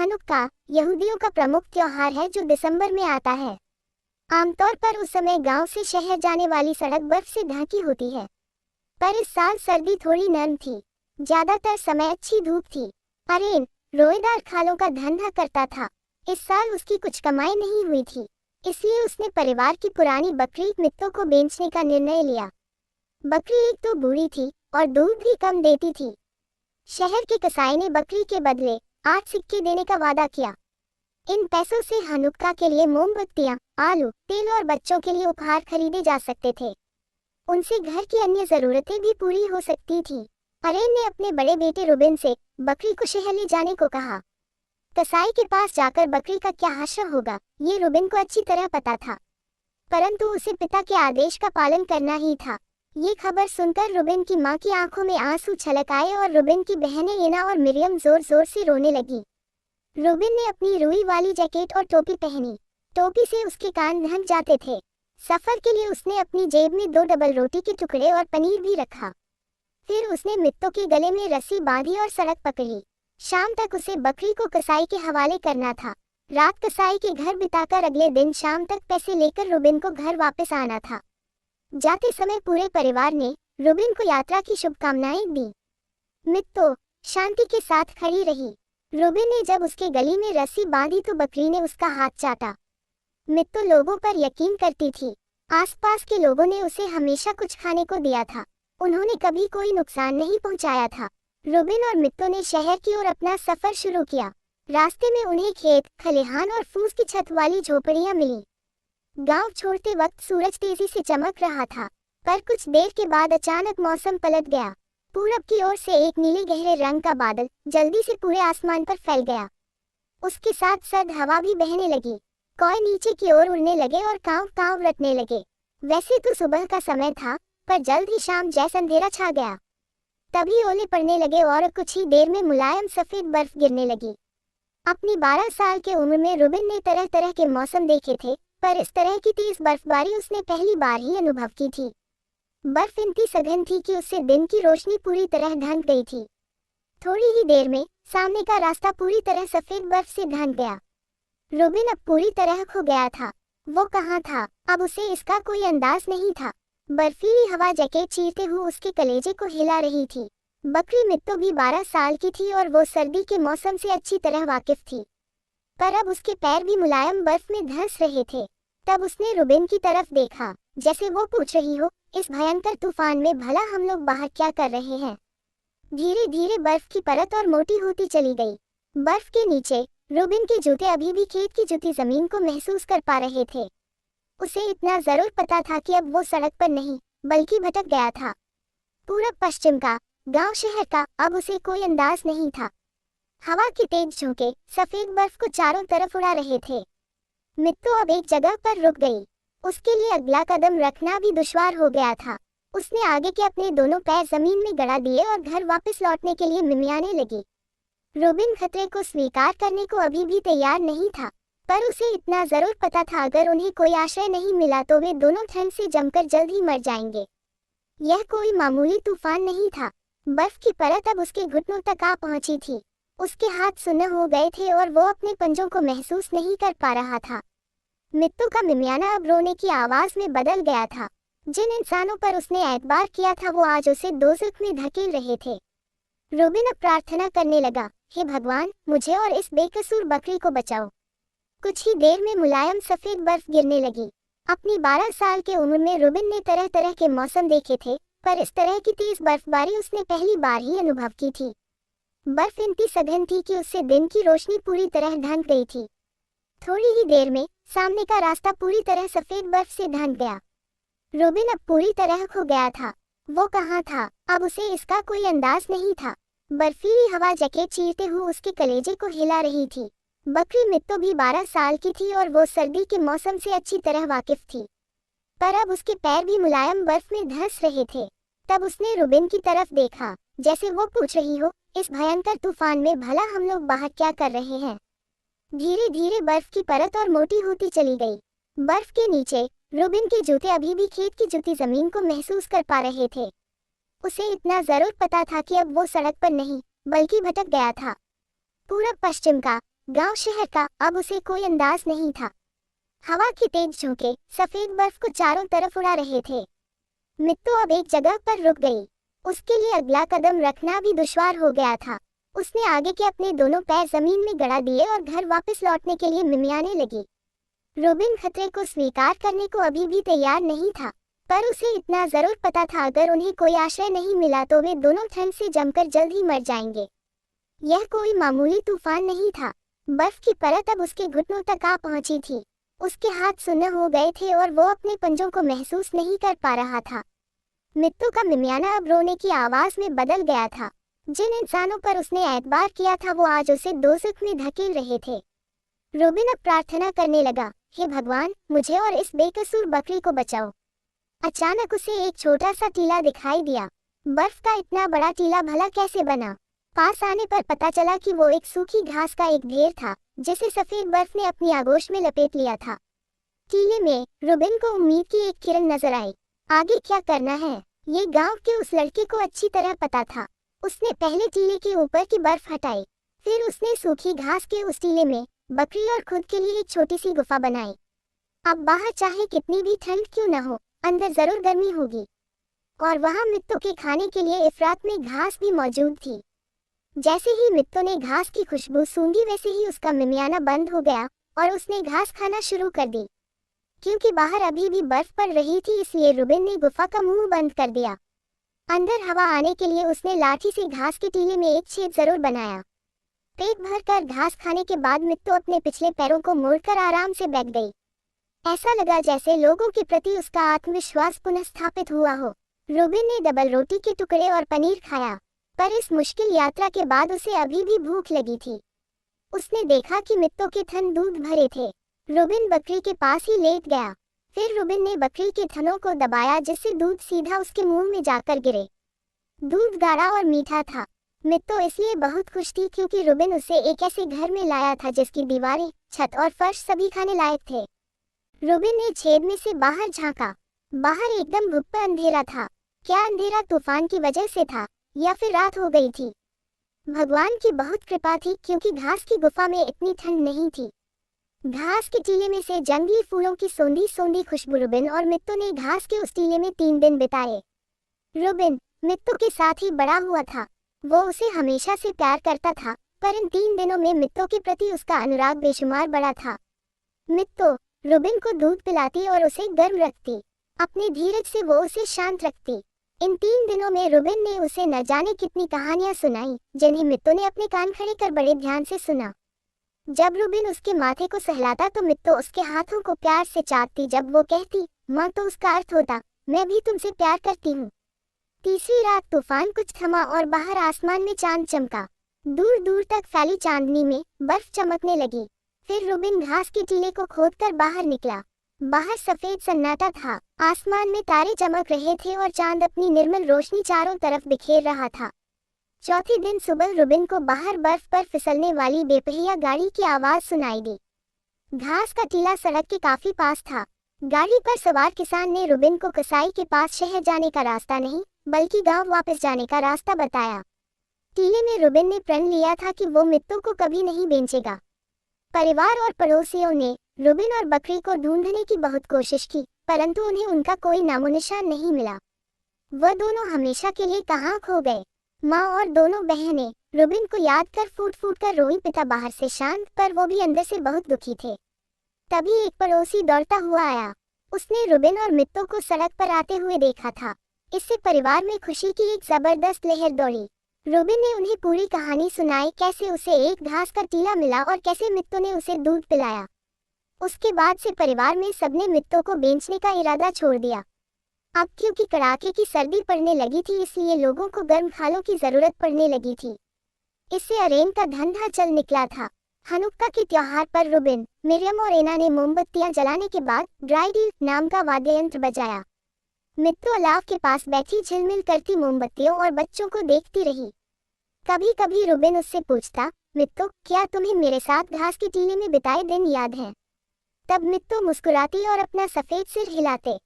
Hanukkah यहूदियों का प्रमुख त्योहार है जो दिसंबर में आता है। आमतौर पर उस समय गांव से शहर जाने वाली सड़क बर्फ से ढकी होती है, पर इस साल सर्दी थोड़ी नरम थी। ज्यादातर समय अच्छी धूप थी। अरेन रोएदार खालों का धंधा करता था। इस साल उसकी कुछ कमाई नहीं हुई थी, इसलिए उसने परिवार की पुरानी बकरी मित्तो को बेचने का निर्णय लिया। बकरी एक तो बूढ़ी थी और दूध भी कम देती थी। शहर के कसाई ने बकरी के बदले 8 सिक्के देने का वादा किया। इन पैसों से हनुक्का के लिए मोमबत्तियां, आलू, तेल और बच्चों के लिए उपहार खरीदे जा सकते थे। उनसे घर की अन्य जरूरतें भी पूरी हो सकती थी। अरेन ने अपने बड़े बेटे रुबिन से बकरी को शहर ले जाने को कहा। कसाई के पास जाकर बकरी का क्या हाशा होगा, ये रुबिन को अच्छी तरह पता था, परंतु उसे पिता के आदेश का पालन करना ही था। ये खबर सुनकर रुबिन की माँ की आंखों में आंसू छलक आए और रुबिन की बहनें एना और मिरियम जोर जोर से रोने लगी। रुबिन ने अपनी रुई वाली जैकेट और टोपी पहनी। टोपी से उसके कान ढक जाते थे। सफर के लिए उसने अपनी जेब में 2 डबल रोटी के टुकड़े और पनीर भी रखा। फिर उसने मित्तो के गले में रस्सी बांधी और सड़क पकड़ी। शाम तक उसे बकरी को कसाई के हवाले करना था। रात कसाई के घर बिताकर अगले दिन शाम तक पैसे लेकर रुबिन को घर वापस आना था। जाते समय पूरे परिवार ने रुबिन को यात्रा की शुभकामनाएं दी। मित्तो शांति के साथ खड़ी रही। रुबिन ने जब उसके गली में रस्सी बांधी तो बकरी ने उसका हाथ चाटा। मित्तो लोगों पर यकीन करती थी। आसपास के लोगों ने उसे हमेशा कुछ खाने को दिया था। उन्होंने कभी कोई नुकसान नहीं पहुंचाया था। रुबिन और मित्तो ने शहर की ओर अपना सफर शुरू किया। रास्ते में उन्हें खेत, खलिहान और फूस की छत वाली झोपड़ियां मिली। गांव छोड़ते वक्त सूरज तेजी से चमक रहा था, पर कुछ देर के बाद अचानक मौसम पलट गया। पूरब की ओर से एक नीले गहरे रंग का बादल जल्दी से पूरे आसमान पर फैल गया। उसके साथ सर्द हवा भी बहने लगी। कौए नीचे की ओर उड़ने लगे और कांव कांव रटने लगे। वैसे तो सुबह का समय था, पर जल्द ही शाम जैसा अंधेरा छा गया। तभी ओले पड़ने लगे और कुछ ही देर में मुलायम सफेद बर्फ गिरने लगी। अपनी 12 साल के उम्र में रुबिन ने तरह तरह के मौसम देखे थे, पर इस तरह की तेज बर्फबारी उसने पहली बार ही अनुभव की थी। बर्फ इतनी सघन थी कि उससे दिन की रोशनी पूरी तरह ढक गई थी। थोड़ी ही देर में सामने का रास्ता पूरी तरह सफेद बर्फ से ढक गया। रुबिन अब पूरी तरह खो गया था। वो कहाँ था, अब उसे इसका कोई अंदाज नहीं था। बर्फीली हवा जैकेट चीरते हुए उसके कलेजे को हिला रही थी। बकरी मित्तो भी 12 साल की थी और वो सर्दी के मौसम से अच्छी तरह वाकिफ थी, पर अब उसके पैर भी मुलायम बर्फ में धंस रहे थे। तब उसने रुबिन की तरफ देखा, जैसे वो पूछ रही हो, इस भयंकर तूफान में भला हम लोग बाहर क्या कर रहे हैं। धीरे धीरे बर्फ की परत और मोटी होती चली गई। बर्फ के नीचे रुबिन के जूते अभी भी खेत की जुती जमीन को महसूस कर पा रहे थे। उसे इतना जरूर पता था कि अब वो सड़क पर नहीं, बल्कि भटक गया था। पूरब पश्चिम का, गांव शहर का अब उसे कोई अंदाज नहीं था। हवा के तेज झोंके सफेद बर्फ को चारों तरफ उड़ा रहे थे। मित्तो अब एक जगह पर रुक गई। उसके लिए अगला कदम रखना भी दुश्वार हो गया था। उसने आगे के अपने दोनों पैर जमीन में गड़ा दिए और घर वापस लौटने के लिए मिमियाने लगी। रुबिन खतरे को स्वीकार करने को अभी भी तैयार नहीं था, पर उसे इतना जरूर पता था अगर उन्हें कोई आश्रय नहीं मिला तो वे दोनों ठंड से जमकर जल्द ही मर जाएंगे। यह कोई मामूली तूफान नहीं था। बर्फ की परत अब उसके घुटनों तक आ पहुंची थी। उसके हाथ सुन्न हो गए थे और वो अपने पंजों को महसूस नहीं कर पा रहा था। मित्तो का मिमियाना अब रोने की आवाज में बदल गया था। जिन इंसानों पर उसने एतबार किया था वो आज उसे दोज़ख में धकेल रहे थे। रुबिन अब प्रार्थना करने लगा, हे भगवान, मुझे और इस बेकसूर बकरी को बचाओ। कुछ ही देर में मुलायम सफेद बर्फ गिरने लगी। अपनी 12 साल के उम्र में रुबिन ने तरह तरह के मौसम देखे थे, पर इस तरह की तेज बर्फबारी उसने पहली बार ही अनुभव की थी। बर्फ इतनी सघन थी कि उससे दिन की रोशनी पूरी तरह ढक गई थी। थोड़ी ही देर में सामने का रास्ता पूरी तरह सफेद बर्फ से ढक गया। रुबिन अब पूरी तरह खो गया था। वो कहाँ था, अब उसे इसका कोई अंदाज नहीं था। बर्फीली हवा जैकेट चीरते हुए उसके कलेजे को हिला रही थी। बकरी मित्तो भी 12 साल की थी और वो सर्दी के मौसम से अच्छी तरह वाकिफ थी, पर अब उसके पैर भी मुलायम बर्फ में धंस रहे थे। तब उसने रुबिन की तरफ देखा, जैसे वो पूछ रही हो, इस भयंकर तूफान में भला हम लोग बाहर क्या कर रहे हैं। धीरे धीरे बर्फ की परत और मोटी होती चली गई। बर्फ के नीचे रुबिन के जूते अभी भी खेत की जुती जमीन को महसूस कर पा रहे थे। उसे इतना जरूर पता था कि अब वो सड़क पर नहीं, बल्कि भटक गया था। पूरब पश्चिम का, गांव शहर का अब उसे कोई अंदाज नहीं था। हवा की तेज झोंके सफेद बर्फ को चारों तरफ उड़ा रहे थे। मित्तू अब एक जगह पर रुक गई। उसके लिए अगला कदम रखना भी दुश्वार हो गया था। उसने आगे के अपने दोनों पैर जमीन में गड़ा दिए और घर वापस लौटने के लिए मिमियाने लगी। रोबिन खतरे को स्वीकार करने को अभी भी तैयार नहीं था, पर उसे इतना जरूर पता था अगर उन्हें कोई आश्रय नहीं मिला तो वे दोनों ठंड से जमकर जल्द ही मर जाएंगे। यह कोई मामूली तूफान नहीं था। बर्फ की परत अब उसके घुटनों तक आ पहुंची थी। उसके हाथ सुन्न हो गए थे और वो अपने पंजों को महसूस नहीं कर पा रहा था। मित्तू का मिमियाना अब रोने की आवाज में बदल गया था। जिन इंसानों पर उसने एतबार किया था वो आज उसे दोज़ख में धकेल रहे थे। रोबिन अब प्रार्थना करने लगा, हे भगवान, मुझे और इस बेकसूर बकरी को बचाओ। अचानक उसे एक छोटा सा टीला दिखाई दिया। बर्फ का इतना बड़ा टीला भला कैसे बना? पास आने पर पता चला कि वो एक सूखी घास का एक ढेर था जिसे सफेद बर्फ ने अपनी आगोश में लपेट लिया था। टीले में रोबिन को उम्मीद की एक किरण नजर आई। आगे क्या करना है ये गांव के उस लड़के को अच्छी तरह पता था। उसने पहले टीले के ऊपर की बर्फ हटाई, फिर उसने सूखी घास के उस टीले में बकरी और खुद के लिए एक छोटी सी गुफा बनाई। अब बाहर चाहे कितनी भी ठंड क्यों न हो, अंदर जरूर गर्मी होगी। और वहां मित्तू के खाने के लिए इफरात में घास भी मौजूद थी। जैसे ही मित्तू ने घास की खुशबू सूंघी वैसे ही उसका मिमियाना बंद हो गया और उसने घास खाना शुरू कर दी। क्योंकि बाहर अभी भी बर्फ पड़ रही थी इसलिए रुबिन ने गुफा का मुंह बंद कर दिया। अंदर हवा आने के लिए उसने लाठी से घास के टीले में एक छेद जरूर बनाया। पेट भरकर घास खाने के बाद मित्तू अपने पिछले पैरों को मोड़कर आराम से बैठ गई। ऐसा लगा जैसे लोगों के प्रति उसका आत्मविश्वास पुनः स्थापित हुआ हो। रुबिन ने डबल रोटी के टुकड़े और पनीर खाया, पर इस मुश्किल यात्रा के बाद उसे अभी भी भूख लगी थी। उसने देखा कि मित्तू के थन दूध भरे थे। रुबिन बकरी के पास ही लेट गया। फिर रुबिन ने बकरी के थनों को दबाया जिससे दूध सीधा उसके मुंह में जाकर गिरे। दूध गाढ़ा और मीठा था। मित्तू इसलिए बहुत खुश थी क्योंकि रुबिन उसे एक ऐसे घर में लाया था जिसकी दीवारें, छत और फर्श सभी खाने लायक थे। रुबिन ने छेद में से बाहर झांका। बाहर एकदम भुप्पा अंधेरा था। क्या अंधेरा तूफान की वजह से था या फिर रात हो गई थी? भगवान की बहुत कृपा थी क्योंकि घास की गुफा में इतनी ठंड नहीं थी। घास के टीले में से जंगली फूलों की सोंधी सोंधी खुशबू। रुबिन और मित्तू ने घास के उस टीले में 3 दिन बिताए। रुबिन मित्तू के साथ ही बड़ा हुआ था। वो उसे हमेशा से प्यार करता था, पर इन 3 दिनों में मित्तू के प्रति उसका अनुराग बेशुमार बढ़ा था। मित्तू रुबिन को दूध पिलाती और उसे गर्म रखती। अपनी धीरज से वो उसे शांत रखती। इन 3 दिनों में रुबिन ने उसे न जाने कितनी कहानियां सुनाई जिन्हें मित्तू ने अपने कान खड़े कर बड़े ध्यान से सुना। जब रुबिन उसके माथे को सहलाता तो मित्तू उसके हाथों को प्यार से चाटती। जब वो कहती माँ तो उसका अर्थ होता मैं भी तुमसे प्यार करती हूँ। तीसरी रात तूफान कुछ थमा और बाहर आसमान में चांद चमका। दूर दूर तक फैली चांदनी में बर्फ चमकने लगी। फिर रुबिन घास के टीले को खोदकर बाहर निकला। बाहर सफेद सन्नाटा था। आसमान में तारे चमक रहे थे और चांद अपनी निर्मल रोशनी चारों तरफ बिखेर रहा था। चौथे दिन सुबह रुबिन को बाहर बर्फ पर फिसलने वाली बेपहिया गाड़ी की आवाज सुनाई दी। घास का टीला सड़क के काफी पास था। गाड़ी पर सवार किसान ने रुबिन को कसाई के पास शहर जाने का रास्ता नहीं बल्कि गांव वापस जाने का रास्ता बताया। टीले में रुबिन ने प्रण लिया था कि वो मित्तू को कभी नहीं बेचेगा। परिवार और पड़ोसियों ने रुबिन और बकरी को ढूंढने की बहुत कोशिश की, परंतु उन्हें उनका कोई नामोनिशान नहीं मिला। वह दोनों हमेशा के लिए कहाँ खो गए। माँ और दोनों बहनें रुबिन को याद कर फूट फूट कर रोई। पिता बाहर से शांत पर वो भी अंदर से बहुत दुखी थे। तभी एक पड़ोसी दौड़ता हुआ आया। उसने रुबिन और मित्तू को सड़क पर आते हुए देखा था। इससे परिवार में खुशी की एक जबरदस्त लहर दौड़ी। रुबिन ने उन्हें पूरी कहानी सुनाई, कैसे उसे एक घास का टीला मिला और कैसे मित्तू ने उसे दूध पिलाया। उसके बाद से परिवार में सबने मित्तू को बेचने का इरादा छोड़ दिया। अब क्योंकि कड़ाके की सर्दी पड़ने लगी थी इसलिए लोगों को गर्म खालों की जरूरत पड़ने लगी थी। इससे अरेन का धंधा चल निकला था। हनुक्का के त्योहार पर रुबिन, मिरियम और एना ने मोमबत्तियां जलाने के बाद ड्राइडी नाम का वाद्य यंत्र बजाया। मित्तू अलाव के पास बैठी झिलमिल करती मोमबत्तियों और बच्चों को देखती रही। कभी कभी रुबिन उससे पूछता, मित्तू क्या तुम्हें मेरे साथ घास के टीले में बिताए दिन याद हैं? तब मित्तू मुस्कुराती और अपना सफेद सिर हिलाते।